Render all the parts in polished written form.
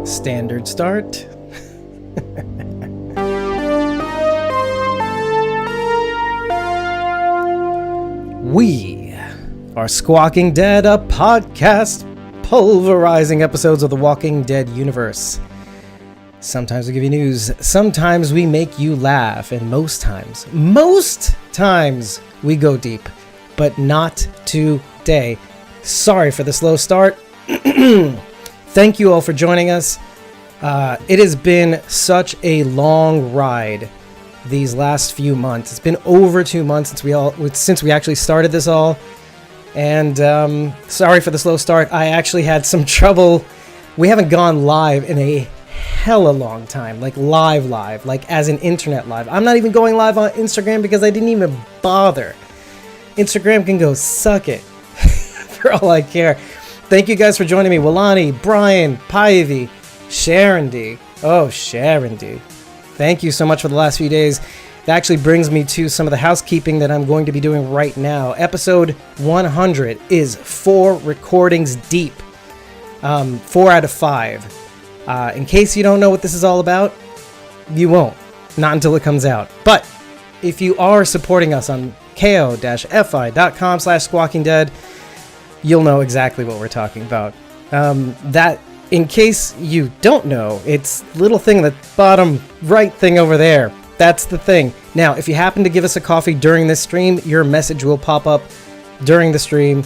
Standard start. We are Squawking Dead, a podcast pulverizing episodes of the Walking Dead universe. Sometimes we give you news, sometimes we make you laugh, and most times we go deep, but not today. Sorry for the slow start. Thank you all for joining us. It has been such a long ride these last few months. It's been over 2 months since we actually started this all. And sorry for the slow start. I actually had some trouble. We haven't gone live in a hella long time, like live, like as in internet live. I'm not even going live on Instagram because I didn't even bother. Instagram can go suck it for all I care. Thank you guys for joining me. Wilani, Brian, Pivy, Sharon D. Oh, Sharon D. Thank you so much for the last few days. That actually brings me to some of the housekeeping that I'm going to be doing right now. Episode 100 is 4 recordings deep. 4 out of 5. In case you don't know what this is all about, you won't. Not until it comes out. But if you are supporting us on ko-fi.com/squawkingdead, you'll know exactly what we're talking about. That, in case you don't know, it's the little thing, the bottom right thing over there. That's the thing. Now, if you happen to give us a coffee during this stream, your message will pop up during the stream.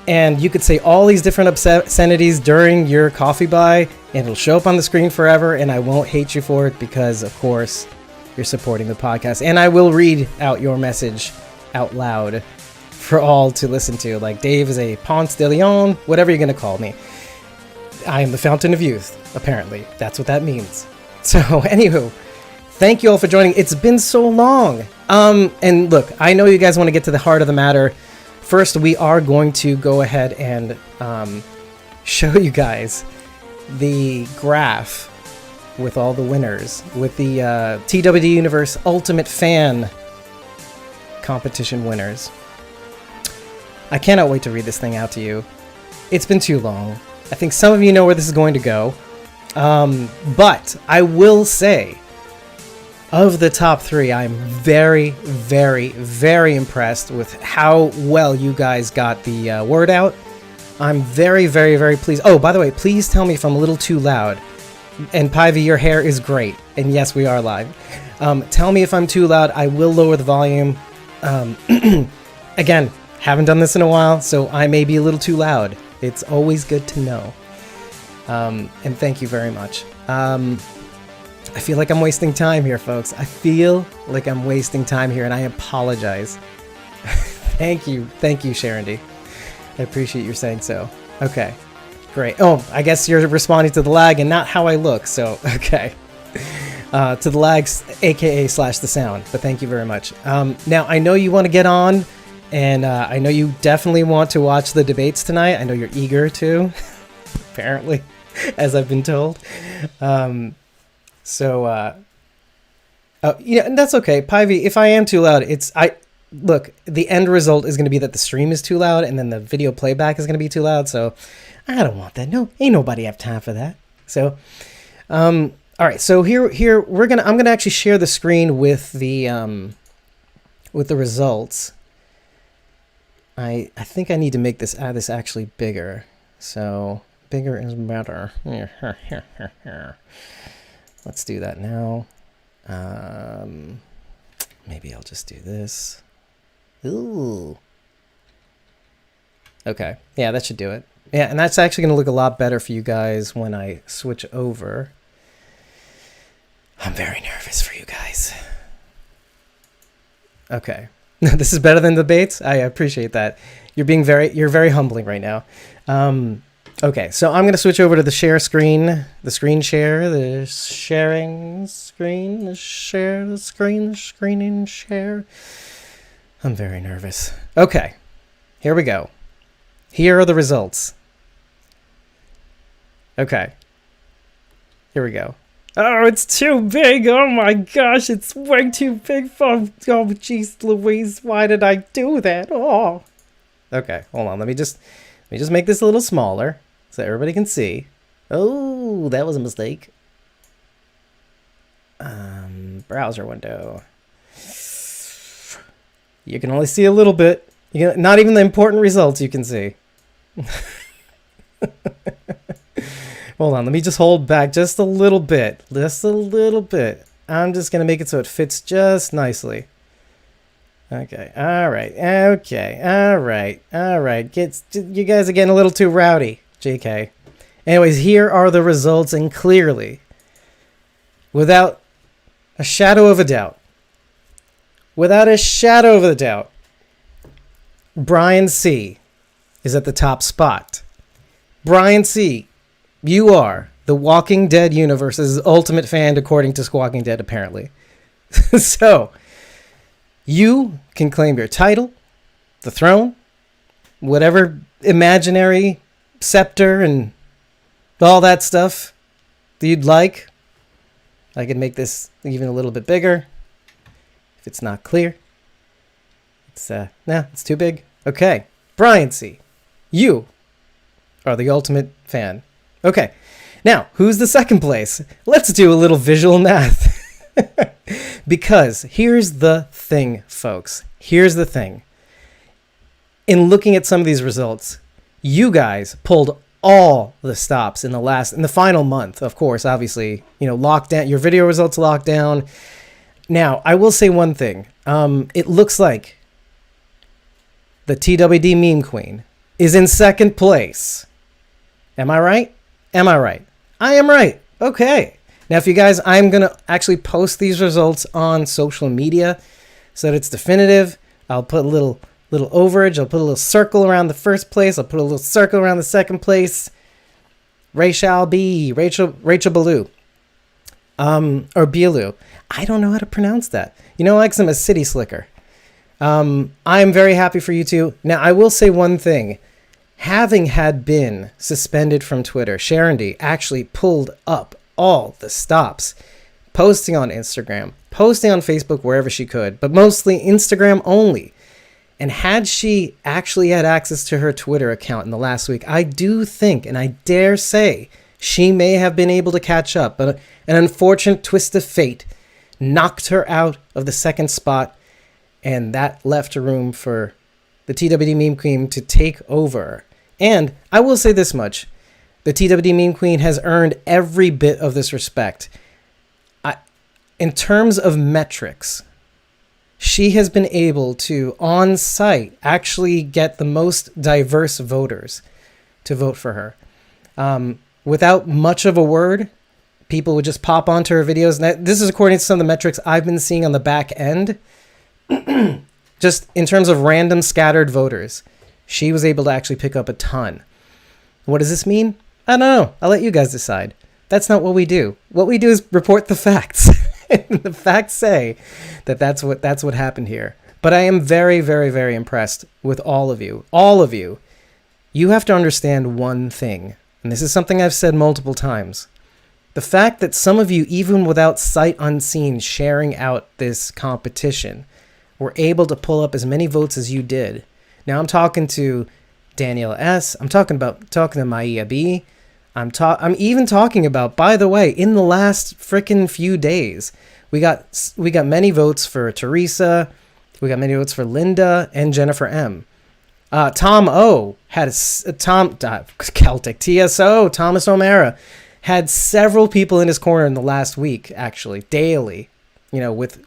And you could say all these different obscenities during your coffee buy, and it'll show up on the screen forever, and I won't hate you for it because, of course, you're supporting the podcast. And I will read out your message out loud for all to listen to. Like, Dave is a Ponce de Leon, whatever you're going to call me. I am the fountain of youth, apparently. That's what that means. So, anywho, thank you all for joining. It's been so long. And look, I know you guys want to get to the heart of the matter. First, we are going to go ahead and show you guys the graph with all the winners, with the TWD Universe Ultimate Fan competition winners. I cannot wait to read this thing out to you. It's been too long. I think some of you know where this is going to go. But I will say, of the top 3, I'm very, very, very impressed with how well you guys got the word out. I'm very, very, very pleased. Oh, by the way, please tell me if I'm a little too loud. And Pivy, your hair is great. And yes, we are live. Tell me if I'm too loud. I will lower the volume. Again, haven't done this in a while, so I may be a little too loud. It's always good to know. And thank you very much. I feel like I'm wasting time here, folks. I feel like I'm wasting time here, and I apologize. Thank you, Sharon D. I appreciate you saying so. Okay, great. Oh, I guess you're responding to the lag and not how I look, so okay. To the lags, aka / the sound, but thank you very much. Now, I know you want to get on, and I know you definitely want to watch the debates tonight. I know you're eager to, apparently, as I've been told. And that's okay. Pivy, if I am too loud, look, the end result is going to be that the stream is too loud, and then the video playback is going to be too loud, so I don't want that. No, ain't nobody have time for that. So, all right, so here I'm going to actually share the screen with the results. I think I need to make this actually bigger. So, bigger is better. Let's do that now. Maybe I'll just do this. Ooh. Okay. Yeah, that should do it. Yeah, and that's actually going to look a lot better for you guys when I switch over. I'm very nervous for you guys. Okay. This is better than the debates. I appreciate that. You're very humbling right now. Okay, so I'm going to switch over to the share screen, the screen share, the sharing screen, the screen and share. I'm very nervous. Okay, here we go. Here are the results. Okay, here we go. Oh, it's too big. Oh my gosh, it's way too big for... Oh, jeez Louise, why did I do that? Oh. Okay, hold on. Let me just make this a little smaller so everybody can see. Oh, that was a mistake. Browser window. You can only see a little bit. Not even the important results you can see. Hold on, let me just hold back just a little bit. Just a little bit. I'm just going to make it so it fits just nicely. Okay, all right, okay, all right. You guys are getting a little too rowdy, JK. Anyways, here are the results, and clearly, without a shadow of a doubt, Brian C. is at the top spot. Brian C., you are the Walking Dead universe's ultimate fan, according to Squawking Dead, apparently. So, you can claim your title, the throne, whatever imaginary scepter and all that stuff that you'd like. I can make this even a little bit bigger if it's not clear. It's too big. Okay, Brian C., you are the ultimate fan. Okay, now, who's the second place? Let's do a little visual math. Because here's the thing, folks. Here's the thing. In looking at some of these results, you guys pulled all the stops in the final month, of course, obviously, locked down, your video results locked down. Now, I will say one thing. It looks like the TWD meme queen is in second place. Am I right? I am right. Okay. Now, if you guys, I'm going to actually post these results on social media so that it's definitive. I'll put a little overage. I'll put a little circle around the first place. I'll put a little circle around the second place. Rachel Ballou. Or Bielu. I don't know how to pronounce that. Like I'm a city slicker. I'm very happy for you two. Now, I will say one thing. Having had been suspended from Twitter, Sharon D actually pulled up all the stops, posting on Instagram, posting on Facebook wherever she could, but mostly Instagram only. And had she actually had access to her Twitter account in the last week, I do think, and I dare say, she may have been able to catch up. But an unfortunate twist of fate knocked her out of the second spot, and that left room for the TWD Meme Queen to take over. And I will say this much. The TWD Meme Queen has earned every bit of this respect. In terms of metrics, she has been able to, on site, actually get the most diverse voters to vote for her. Without much of a word, people would just pop onto her videos. And this is according to some of the metrics I've been seeing on the back end. Just in terms of random scattered voters, she was able to actually pick up a ton. What does this mean? I don't know. I'll let you guys decide. That's not what we do. What we do is report the facts. And the facts say that that's what happened here. But I am very, very, very impressed with all of you. All of you. You have to understand one thing, and this is something I've said multiple times. The fact that some of you, even without sight unseen sharing out this competition, were able to pull up as many votes as you did. Now I'm talking to Daniela S. I'm talking to Maya B. I'm even talking about, by the way, in the last frickin' few days, we got many votes for Teresa, we got many votes for Linda and Jennifer M. Tom O had Celtic TSO Thomas O'Mara had several people in his corner in the last week, actually daily, with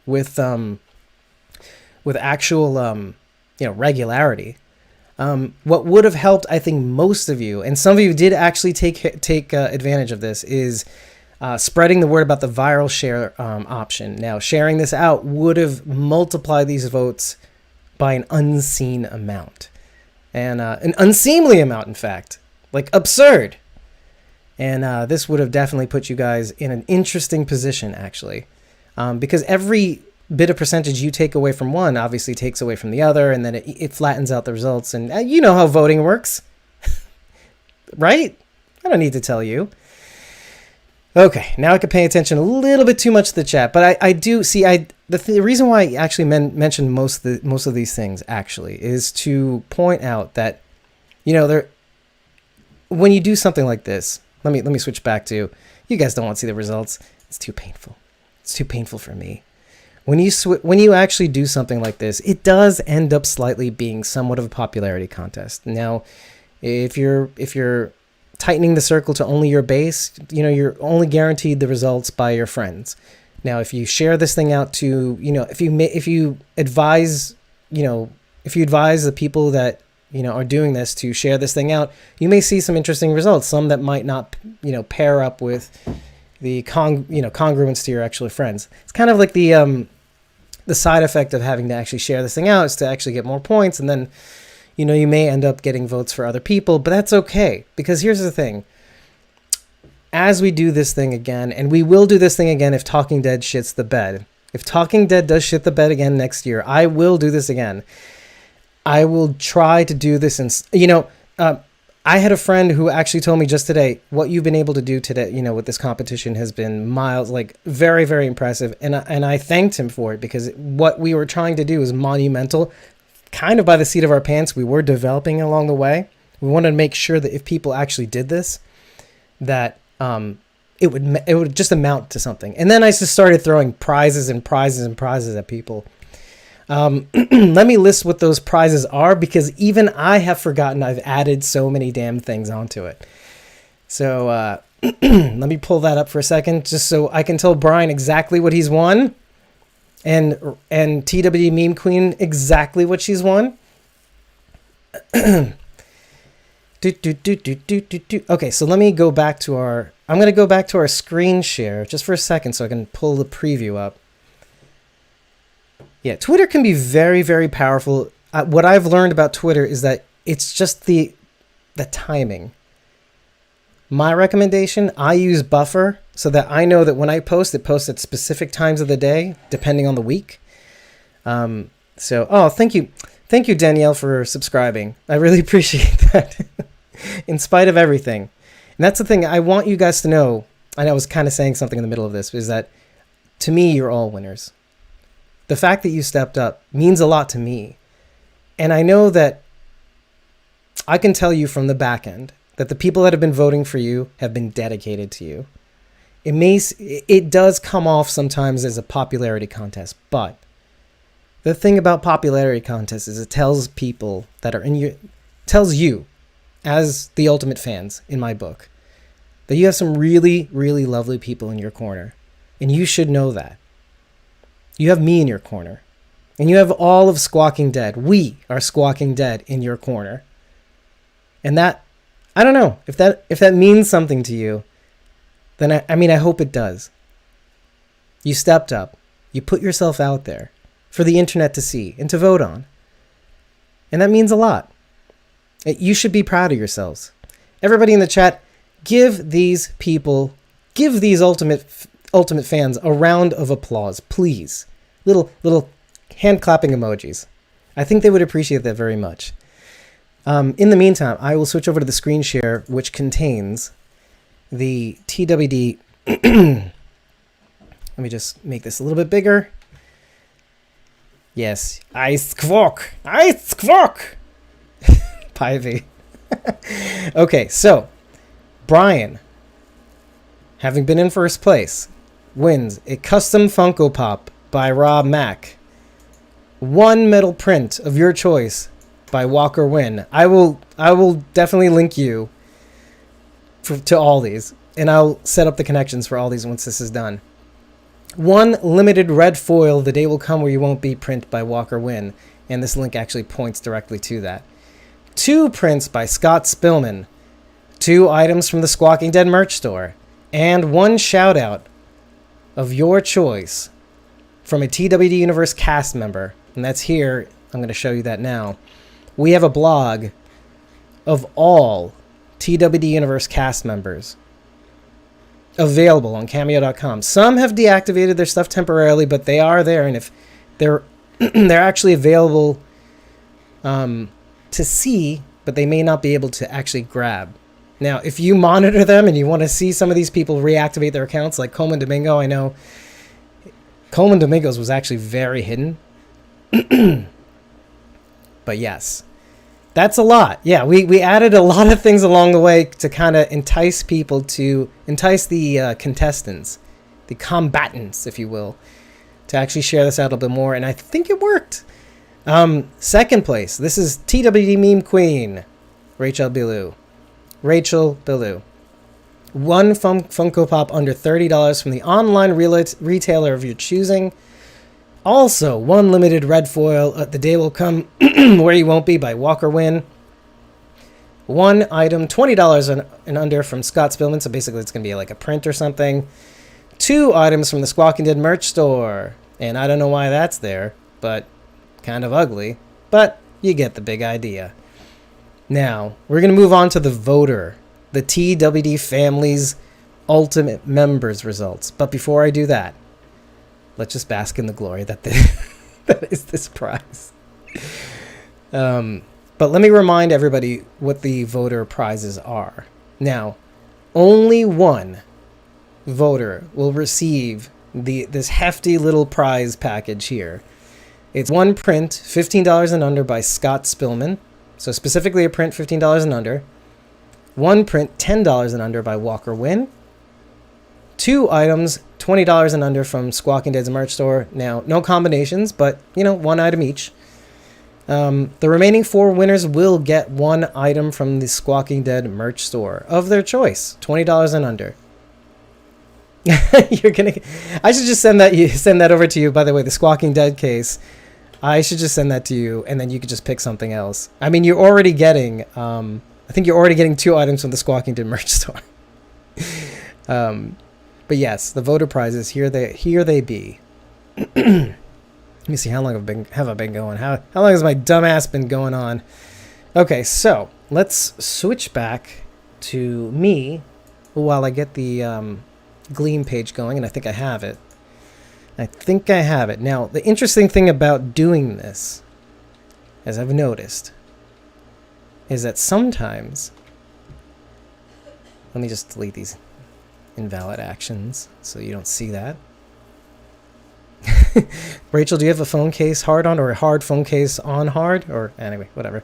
actual regularity. What would have helped, I think, most of you, and some of you did actually take advantage of this, is spreading the word about the viral share option. Now, sharing this out would have multiplied these votes by an unseen amount. And an unseemly amount, in fact. Like, absurd. And this would have definitely put you guys in an interesting position, actually. Because every bit of percentage you take away from one obviously takes away from the other, and then it flattens out the results. And you know how voting works, right? I don't need to tell you. Okay, now I can pay attention a little bit too much to the chat, but I do see the reason why I actually mentioned most of these things actually is to point out that when you do something like this, let me switch back to, you guys don't want to see the results. It's too painful. It's too painful for me. When you actually do something like this, it does end up slightly being somewhat of a popularity contest. Now, if you're tightening the circle to only your base, you're only guaranteed the results by your friends. Now, if you share this thing out to, if you advise the people that are doing this to share this thing out, you may see some interesting results. Some that might not, pair up with the congruence to your actual friends. It's kind of like the side effect of having to actually share this thing out is to actually get more points, and then you may end up getting votes for other people, but that's okay, because here's the thing. As we do this thing again, and we will do this thing again if Talking Dead shits the bed. If Talking Dead does shit the bed again next year, I will do this again. I will try to do this, I had a friend who actually told me just today, what you've been able to do today, with this competition has been miles, like very, very impressive. And I thanked him for it, because what we were trying to do is monumental, kind of by the seat of our pants. We were developing along the way. We wanted to make sure that if people actually did this, that it would just amount to something. And then I just started throwing prizes and prizes and prizes at people. Let me list what those prizes are, because even I have forgotten I've added so many damn things onto it. So let me pull that up for a second, just so I can tell Brian exactly what he's won, and TWD Meme Queen exactly what she's won. Okay, so let me go back to I'm going to go back to our screen share just for a second so I can pull the preview up. Yeah, Twitter can be very, very powerful. What I've learned about Twitter is that it's just the timing. My recommendation, I use Buffer so that I know that when I post, it posts at specific times of the day, depending on the week. Thank you. Thank you, Danielle, for subscribing. I really appreciate that. In spite of everything. And that's the thing I want you guys to know. And I was kind of saying something in the middle of this, is that to me, you're all winners. The fact that you stepped up means a lot to me. And I know that I can tell you from the back end that the people that have been voting for you have been dedicated to you. It does come off sometimes as a popularity contest, but the thing about popularity contests is it tells people that are tells you, as the ultimate fans in my book, that you have some really, really lovely people in your corner. And you should know that. You have me in your corner. And you have all of Squawking Dead. We are Squawking Dead in your corner. And that, I don't know, if that means something to you, then I hope it does. You stepped up. You put yourself out there for the internet to see and to vote on. And that means a lot. You should be proud of yourselves. Everybody in the chat, give these ultimate fans a round of applause, please. Little hand clapping emojis. I think they would appreciate that very much. In the meantime, I will switch over to the screen share, which contains the TWD. Let me just make this a little bit bigger. Yes, I squawk. Pivy. Okay, so Brian, having been in first place, wins a custom Funko Pop by Rob Mack. One metal print of your choice by Walker Wynn. I will definitely link you to all these, and I'll set up the connections for all these once this is done. One limited red foil, The Day Will Come Where You Won't Be print by Walker Wynn, and this link actually points directly to that. 2 prints by Scott Spillman. 2 items from the Squawking Dead merch store. And 1 shout out of your choice from a TWD Universe cast member. And that's here. I'm going to show you that now. We have a blog of all TWD Universe cast members available on Cameo.com. Some have deactivated their stuff temporarily, but they are there. And if they're actually available to see, but they may not be able to actually grab. Now, if you monitor them and you want to see some of these people reactivate their accounts, like Coleman Domingo, I know Coleman Domingo's was actually very hidden. But yes, That's a lot. Yeah, we added a lot of things along the way to kind of entice the contestants, the combatants, if you will, to actually share this out a little bit more, and I think it worked. Second place, this is TWD Meme Queen, Rachel Bilou. One Funko Pop under $30 from the online retailer of your choosing. Also, one limited red foil, The Day Will Come Where You Won't Be by Walker Wynn. One item, $20 and under from Scott Spillman, so basically it's going to be like a print or something. Two items from the Squawking Dead merch store, and I don't know why that's there, but kind of ugly, but you get the big idea. Now, we're going to move on to the voter, the TWD family's ultimate members results. But before I do that, let's just bask in the glory that that is this prize. But let me remind everybody what the voter prizes are. Now, only one voter will receive this hefty little prize package here. It's one print, $15 and under by Scott Spillman. So specifically a print, $15 and under. One print, $10 and under by Walker Wynn. Two items, $20 and under from Squawking Dead's merch store. Now, no combinations, but, one item each. The remaining four winners will get one item from the Squawking Dead merch store of their choice, $20 and under. I should just send that over to you. By the way, the Squawking Dead case, I should just send that to you, and then you could just pick something else. I mean, you're already getting, I think you're already getting two items from the Squawking Dead merch store. But yes, the voter prizes, here they be. Let me see, how long have I been going? How long has my dumbass been going on? Okay, so let's switch back to me while I get the Gleam page going, and I think I have it. Now, the interesting thing about doing this, as I've noticed, is that sometimes, let me just delete these invalid actions so you don't see that. Rachel, do you have a phone case hard on, or a hard phone case on hard? Or anyway, whatever.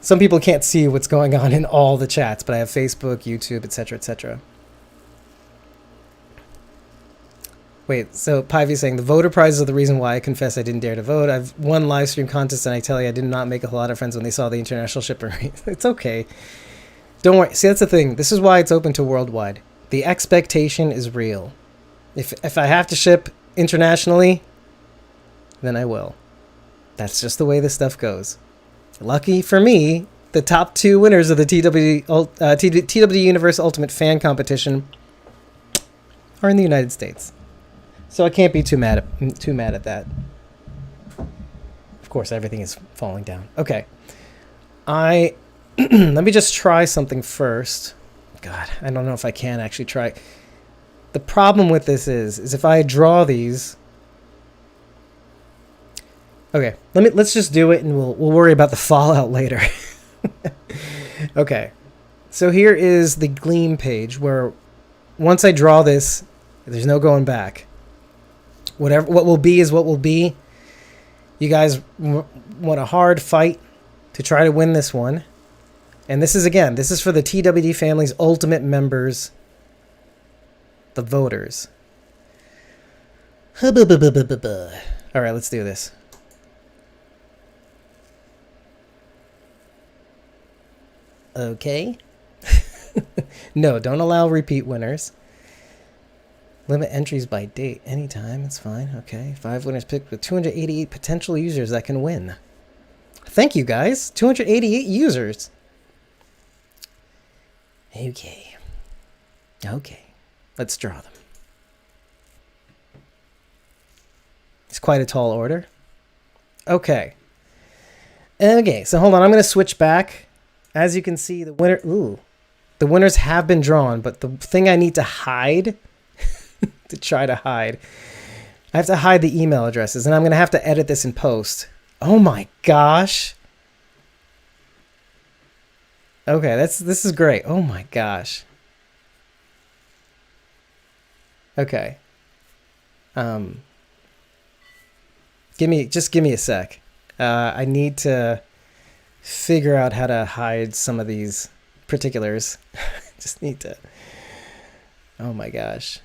Some people can't see what's going on in all the chats, but I have Facebook, YouTube, etc., etc. Wait, so Pivey's saying the voter prizes are the reason why I confess I didn't dare to vote. I've won live stream contests, and I tell you, I did not make a lot of friends when they saw the international shipper rate. It's okay. Don't worry. See, that's the thing. This is why it's open to worldwide. The expectation is real. If I have to ship internationally, then I will. That's just the way this stuff goes. Lucky for me, the top two winners of the TW Universe Ultimate Fan Competition are in the United States. So I can't be too mad at that. Of course, everything is falling down. Okay. Let me just try something first. God, I don't know if I can actually try. The problem with this is if I draw these. Okay, let's just do it, and we'll worry about the fallout later. Okay, so here is the Gleam page where once I draw this, there's no going back. What will be is what will be. You guys want a hard fight to try to win this one. And this is for the TWD family's ultimate members, the voters. All right, let's do this. Okay. No, don't allow repeat winners. Limit entries by date. Anytime, it's fine. Okay. 5 winners picked with 288 potential users that can win. Thank you, guys. 288 users. Okay. Let's draw them. It's quite a tall order. Okay, so hold on. I'm going to switch back. As you can see, the winners have been drawn, but the thing I need to hide, I have to hide the email addresses, and I'm going to have to edit this in post. Oh my gosh. Okay, this is great. Oh my gosh. Okay. Give me a sec. I need to figure out how to hide some of these particulars. Just need to. Oh my gosh.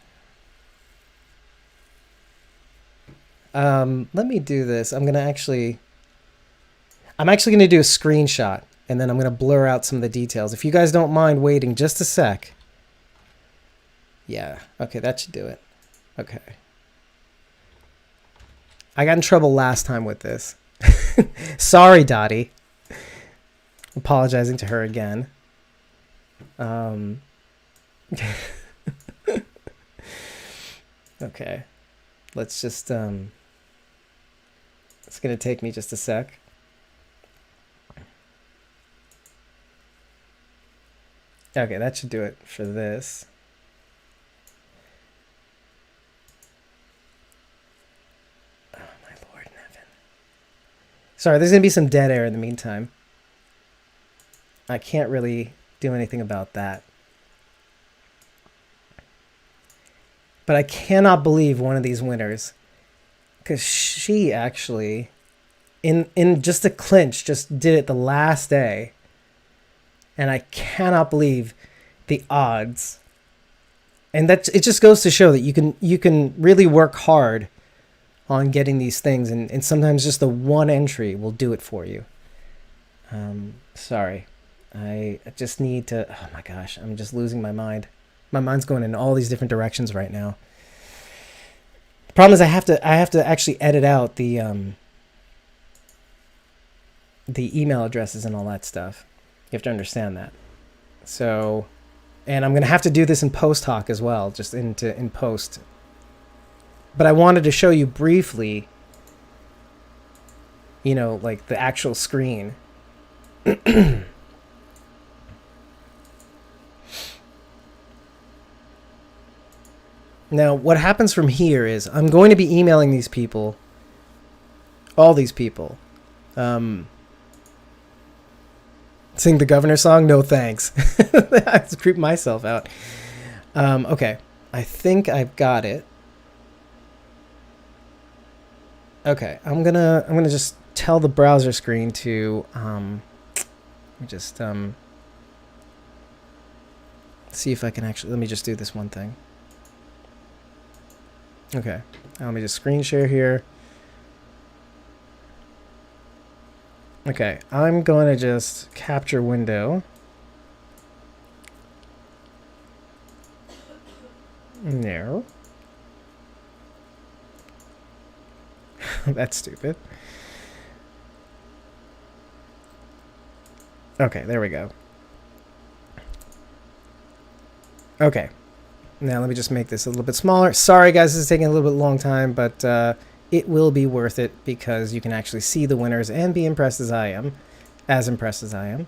Let me do this. I'm actually gonna do a screenshot, and then I'm gonna blur out some of the details. If you guys don't mind waiting just a sec. Yeah, okay, that should do it. Okay. I got in trouble last time with this. Sorry, Dottie. Apologizing to her again. Okay. Let's just, it's going to take me just a sec. Okay, that should do it for this. Oh, my Lord in heaven. Sorry, there's going to be some dead air in the meantime. I can't really do anything about that. But I cannot believe one of these winners, because she actually, in just a clinch, just did it the last day. And I cannot believe the odds. And that it just goes to show that you can really work hard on getting these things, and sometimes just the one entry will do it for you. Sorry. I just need to, oh my gosh, I'm just losing my mind. My mind's going in all these different directions right now. The problem is I have to actually edit out the email addresses and all that stuff. You have to understand that. So, and I'm going to have to do this in post hoc as well, just in post. But I wanted to show you briefly, you know, like the actual screen. Now, what happens from here is I'm going to be emailing these people, all these people. Sing the Governor song? No thanks. I have to creep myself out. Okay, I think I've got it. Okay, I'm gonna just tell the browser screen to let me just see if I can actually, let me just do this one thing. Okay, now let me just screen share here. Okay, I'm going to just capture window. No. That's stupid. Okay, there we go. Okay. Now let me just make this a little bit smaller. Sorry guys, this is taking a little bit long time, but it will be worth it because you can actually see the winners and be impressed as I am. As impressed as I am.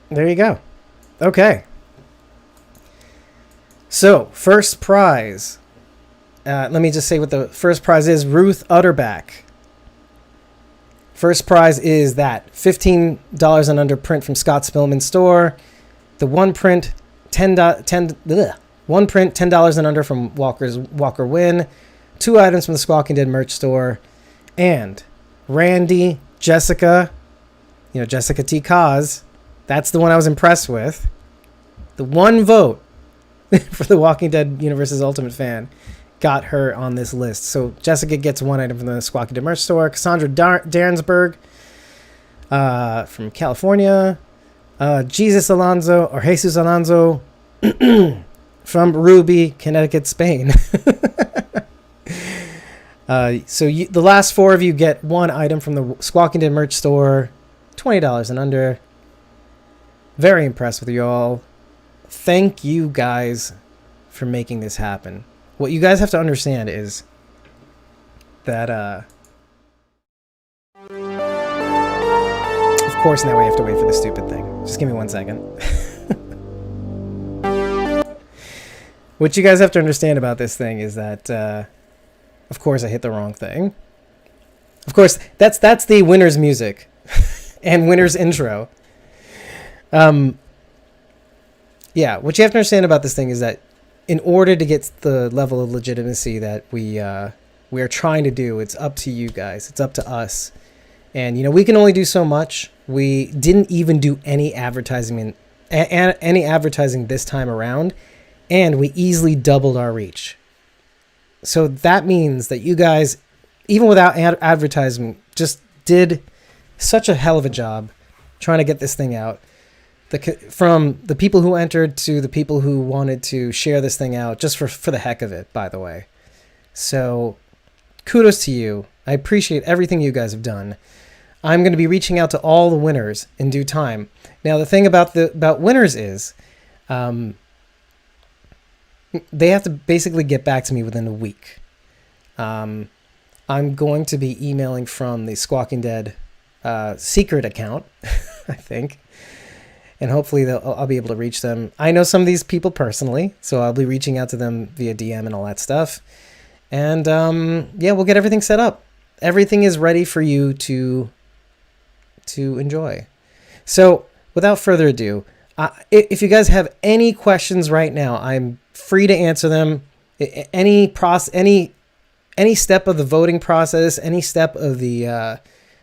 There you go. Okay. So, first prize. Let me just say what the first prize is. Ruth Utterback. First prize is that $15 and under print from Scott Spillman store. The one print $10 and under from Walker Wynn. 2 items from the Squawking Dead merch store. And Randy, Jessica, Jessica T. Cause. That's the one I was impressed with. The one vote for the Walking Dead Universe's Ultimate Fan got her on this list. So Jessica gets 1 item from the Squawking Dead merch store. Cassandra Dansberg from California. Jesus Alonso from Ruby, Connecticut, Spain. The last 4 of you get 1 item from the Squawking Dead merch store. $20 and under. Very impressed with you all. Thank you guys for making this happen. What you guys have to understand is that, of course now we have to wait for the stupid thing. Just give me 1 second. What you guys have to understand about this thing is that, of course I hit the wrong thing. Of course, that's the winner's music and winner's intro. Yeah, what you have to understand about this thing is that in order to get the level of legitimacy that we are trying to do, it's up to you guys. It's up to us. And, we can only do so much. We didn't even do any advertising this time around, and we easily doubled our reach. So that means that you guys, even without advertising, just did such a hell of a job trying to get this thing out. From the people who entered to the people who wanted to share this thing out just for the heck of it, by the way. So kudos to you. I appreciate everything you guys have done. I'm going to be reaching out to all the winners in due time. Now, the thing about winners is they have to basically get back to me within a week. I'm going to be emailing from the Squawking Dead secret account, I think. And hopefully I'll be able to reach them. I know some of these people personally, so I'll be reaching out to them via DM and all that stuff. And we'll get everything set up. Everything is ready for you to enjoy. So without further ado, if you guys have any questions right now, I'm free to answer them. Any step of the voting process, any step of the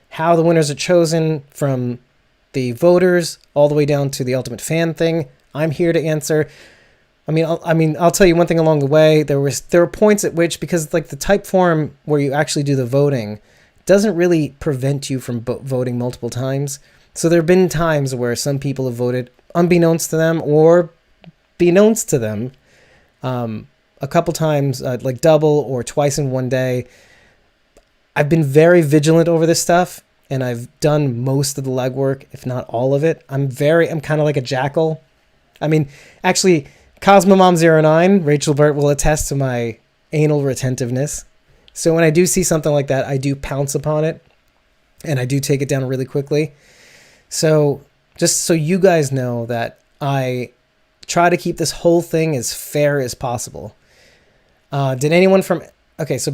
how the winners are chosen from the voters all the way down to the ultimate fan thing, I'm here to answer. I'll tell you one thing along the way. There were points at which, because like the type form where you actually do the voting doesn't really prevent you from voting multiple times. So there have been times where some people have voted unbeknownst to them or beknownst to them. A couple times, like double or twice in one day. I've been very vigilant over this stuff, and I've done most of the legwork, if not all of it. I'm kind of like a jackal. Actually, CosmoMom09, Rachel Burt will attest to my anal retentiveness. So when I do see something like that, I do pounce upon it, and I do take it down really quickly. So just so you guys know that I try to keep this whole thing as fair as possible. So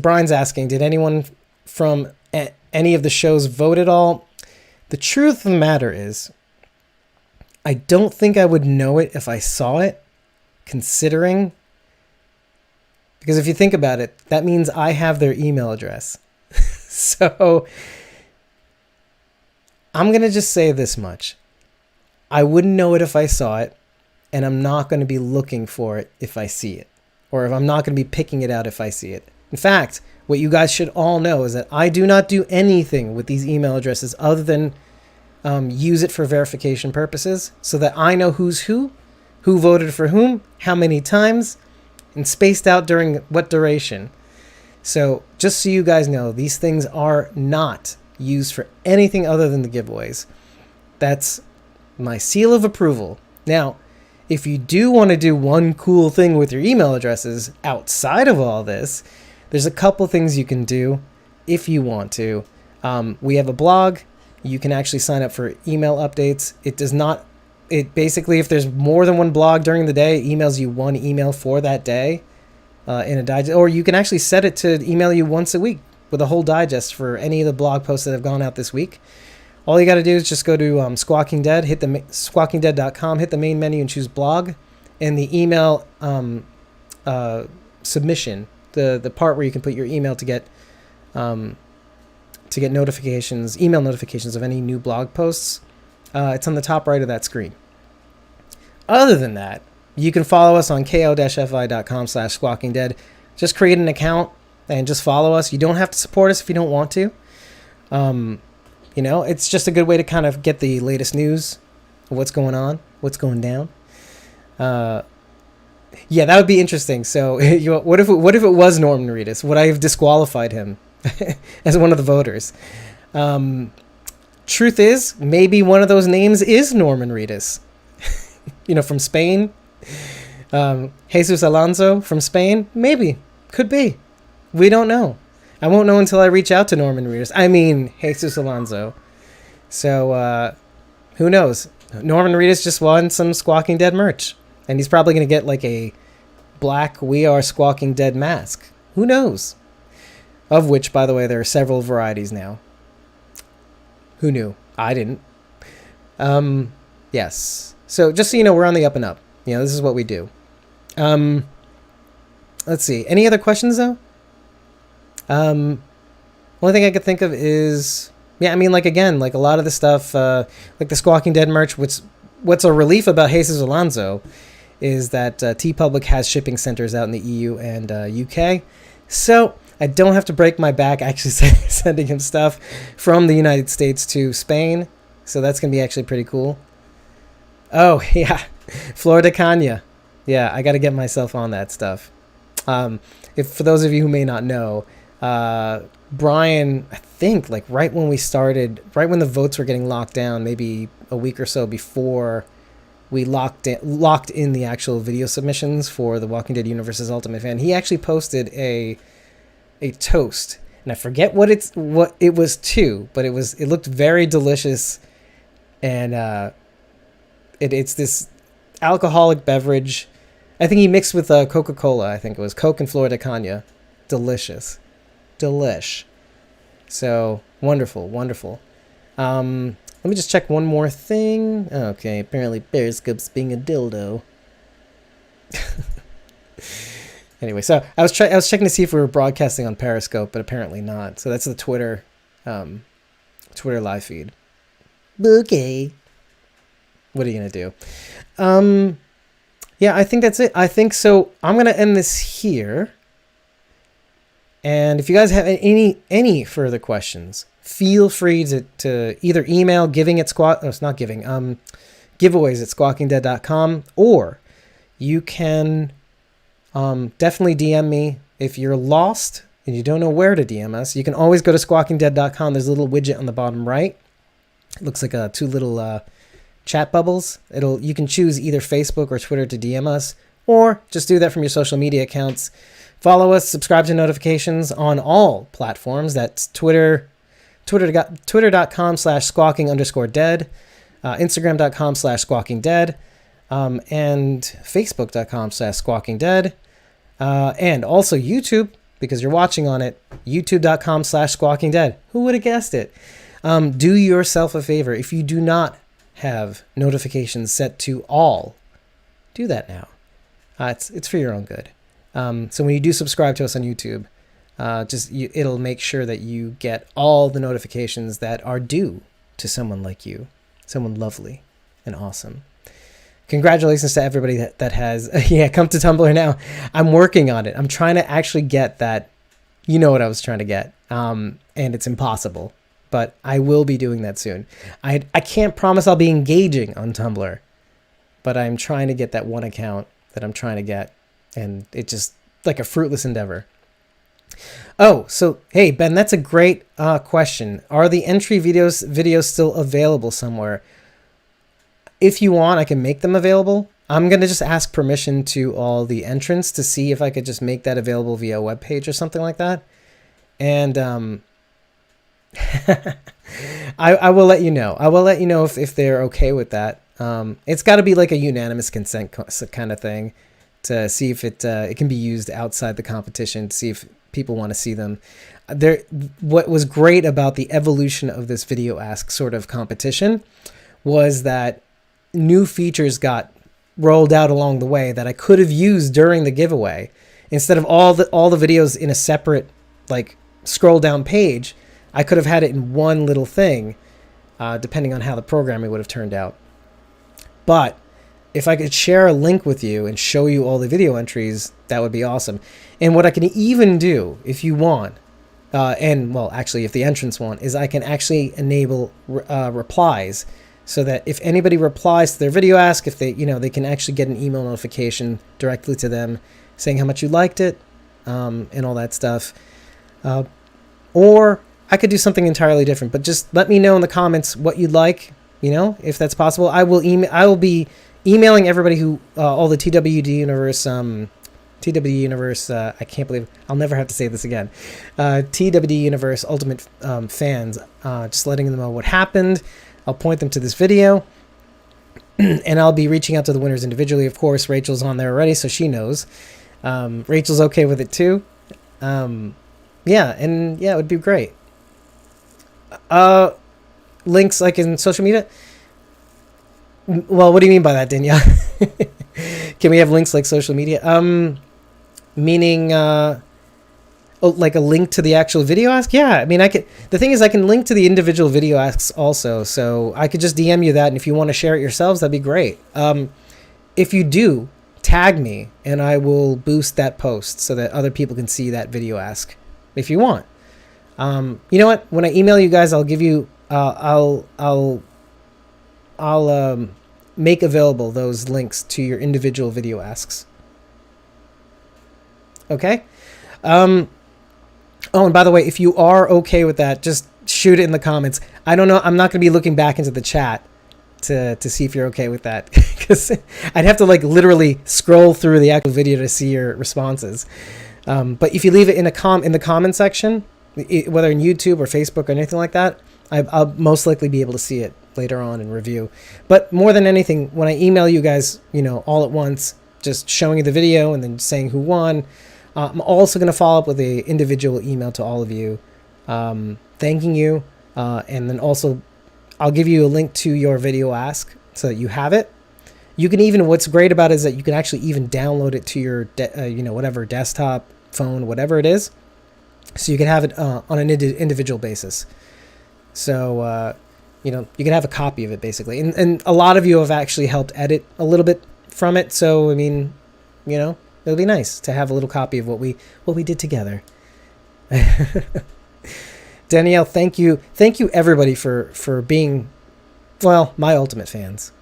Brian's asking, did anyone from any of the shows vote at all? The truth of the matter is, I don't think I would know it if I saw it, considering, because if you think about it, that means I have their email address. So I'm going to just say this much. I wouldn't know it if I saw it, and I'm not going to be looking for it if I see it, or if I'm not going to be picking it out if I see it. In fact, what you guys should all know is that I do not do anything with these email addresses other than use it for verification purposes so that I know who's who voted for whom, how many times, and spaced out during what duration. So just so you guys know, these things are not used for anything other than the giveaways. That's my seal of approval. Now, if you do want to do one cool thing with your email addresses outside of all this, there's a couple things you can do if you want to. We have a blog. You can actually sign up for email updates. It basically, if there's more than one blog during the day, it emails you one email for that day in a digest. Or you can actually set it to email you once a week with a whole digest for any of the blog posts that have gone out this week. All you got to do is just go to Squawking Dead, hit the squawkingdead.com, hit the main menu and choose blog, and the email submission, the part where you can put your email to get notifications, email notifications of any new blog posts. It's on the top right of that screen. Other than that, you can follow us on ko-fi.com/squawkingdead. Just create an account and just follow us. You don't have to support us if you don't want to. It's just a good way to kind of get the latest news of what's going on, what's going down. That would be interesting. So what if it was Norman Reedus? Would I have disqualified him as one of the voters? Truth is, maybe one of those names is Norman Reedus. From Spain. Jesus Alonso from Spain. Maybe. Could be. We don't know. I won't know until I reach out to Norman Reedus. Jesus Alonso. So, who knows? Norman Reedus just won some Squawking Dead merch. And he's probably going to get like a black We Are Squawking Dead mask. Who knows? Of which, by the way, there are several varieties now. Who knew? I didn't. Yes. So just so you know, we're on the up and up. This is what we do. Let's see. Any other questions though? Only thing I could think of is, again, a lot of the stuff, like the Squawking Dead merch. What's a relief about Jesus Alonso is that TeePublic has shipping centers out in the EU and UK, so I don't have to break my back actually sending him stuff from the United States to Spain. So that's gonna be actually pretty cool. Oh yeah, Florida Cana. Yeah, I got to get myself on that stuff. If for those of you who may not know, Brian, I think right when we started, right when the votes were getting locked down, maybe a week or so before we locked in the actual video submissions for the Walking Dead Universe's Ultimate Fan, he actually posted a toast, and I forget what it was to, but it looked very delicious, and it's this alcoholic beverage. I think he mixed with Coca-Cola. I think it was Coke and Florida Cana. Delicious. Delish. So, wonderful. Let me just check one more thing. Okay, apparently Periscope's being a dildo. Anyway, so I was checking to see if we were broadcasting on Periscope, but apparently not. So that's the Twitter live feed. Okay. What are you going to do? Yeah, I think that's it. I think so. I'm going to end this here. And if you guys have any further questions, feel free to either email giveaways at squawkingdead.com, or you can definitely DM me. If you're lost and you don't know where to DM us, you can always go to squawkingdead.com. There's a little widget on the bottom right. It looks like two little chat bubbles. You can choose either Facebook or Twitter to DM us, or just do that from your social media accounts. Follow us, subscribe to notifications on all platforms. That's twitter.com/squawking_dead, Instagram.com/squawkingdead, and Facebook.com/squawkingdead, and also YouTube, because you're watching on it, youtube.com/squawkingdead. Who would have guessed it? Do yourself a favor. If you do not have notifications set to all, do that now. It's for your own good. So when you do subscribe to us on YouTube, it'll make sure that you get all the notifications that are due to someone like you, someone lovely and awesome. Congratulations to everybody that has come to Tumblr now. I'm working on it. I'm trying to actually get that. You know what I was trying to get, and it's impossible, but I will be doing that soon. I can't promise I'll be engaging on Tumblr, but I'm trying to get that one account that I'm trying to get. And it's just like a fruitless endeavor. Oh, so, hey, Ben, that's a great question. Are the entry videos still available somewhere? If you want, I can make them available. I'm going to just ask permission to all the entrants to see if I could just make that available via a webpage or something like that. And I will let you know. I will let you know if they're okay with that. It's got to be like a unanimous consent kind of thing, to see if it can be used outside the competition, to see if people want to see them. What was great about the evolution of this Video Ask sort of competition was that new features got rolled out along the way that I could have used during the giveaway. Instead of all the videos in a separate scroll down page, I could have had it in one little thing, depending on how the programming would have turned out. But if I could share a link with you and show you all the video entries, that would be awesome. And what I can even do, if you want, if the entrants want, is I can actually enable replies, so that if anybody replies to their Video Ask, if they can actually get an email notification directly to them saying how much you liked it, and all that stuff. Or I could do something entirely different, but just let me know in the comments what you'd like, if that's possible. I will be emailing everybody who, all the TWD Universe, I can't believe, I'll never have to say this again, TWD Universe Ultimate fans, just letting them know what happened. I'll point them to this video, and I'll be reaching out to the winners individually. Of course, Rachel's on there already, so she knows. Rachel's okay with it too. It would be great. Links in social media? Well, what do you mean by that, Danielle? Can we have links like social media? Meaning, like a link to the actual video ask? Yeah, I mean, the thing is, I can link to the individual video asks also, so I could just DM you that, and if you want to share it yourselves, that'd be great. If you do, tag me, and I will boost that post so that other people can see that video ask, if you want. You know what? When I email you guys, I'll give you, I'll make available those links to your individual video asks. Okay? Oh, and by the way, if you are okay with that, just shoot it in the comments. I don't know. I'm not going to be looking back into the chat to see if you're okay with that, because I'd have to like literally scroll through the actual video to see your responses. But if you leave it in the comment section, whether in YouTube or Facebook or anything like that, I'll most likely be able to see it later on in review. But more than anything, when I email you guys, all at once, just showing you the video and then saying who won, I'm also going to follow up with an individual email to all of you, thanking you, and then also I'll give you a link to your video ask so that you have it. You can even, what's great about it is that you can actually even download it to your, whatever desktop, phone, whatever it is, so you can have it on an individual basis. So, you can have a copy of it basically, and a lot of you have actually helped edit a little bit from it. So I mean, it'll be nice to have a little copy of what we did together. Danielle, thank you everybody for being, well, my ultimate fans.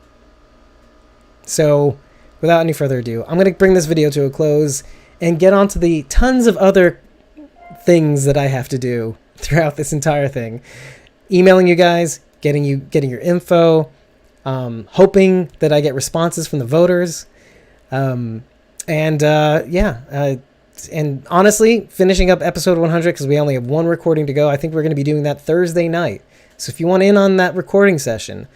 So without any further ado, I'm going to bring this video to a close and get on to the tons of other things that I have to do throughout this entire thing. Emailing you guys, getting your info, hoping that I get responses from the voters, and honestly, finishing up episode 100, because we only have one recording to go. I think we're going to be doing that Thursday night. So if you want in on that recording session,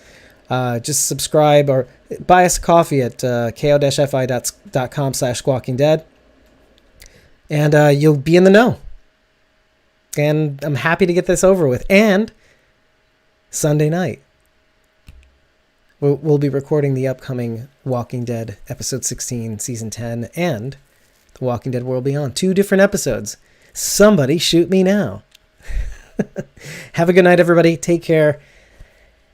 just subscribe or buy us a coffee at ko-fi.com/squawkingdead, and you'll be in the know. And I'm happy to get this over with. And Sunday night, we'll be recording the upcoming Walking Dead episode 16, season 10, and The Walking Dead World Beyond. 2 different episodes. Somebody shoot me now. Have a good night, everybody. Take care.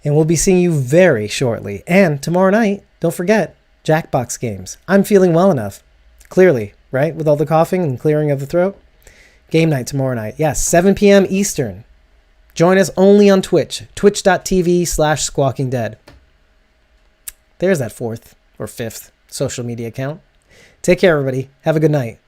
And we'll be seeing you very shortly. And tomorrow night, don't forget, Jackbox games. I'm feeling well enough. Clearly, right? With all the coughing and clearing of the throat. Game night tomorrow night. Yes, 7 p.m. Eastern. Join us only on Twitch. Twitch.tv/squawkingdead. There's that 4th or 5th social media account. Take care, everybody. Have a good night.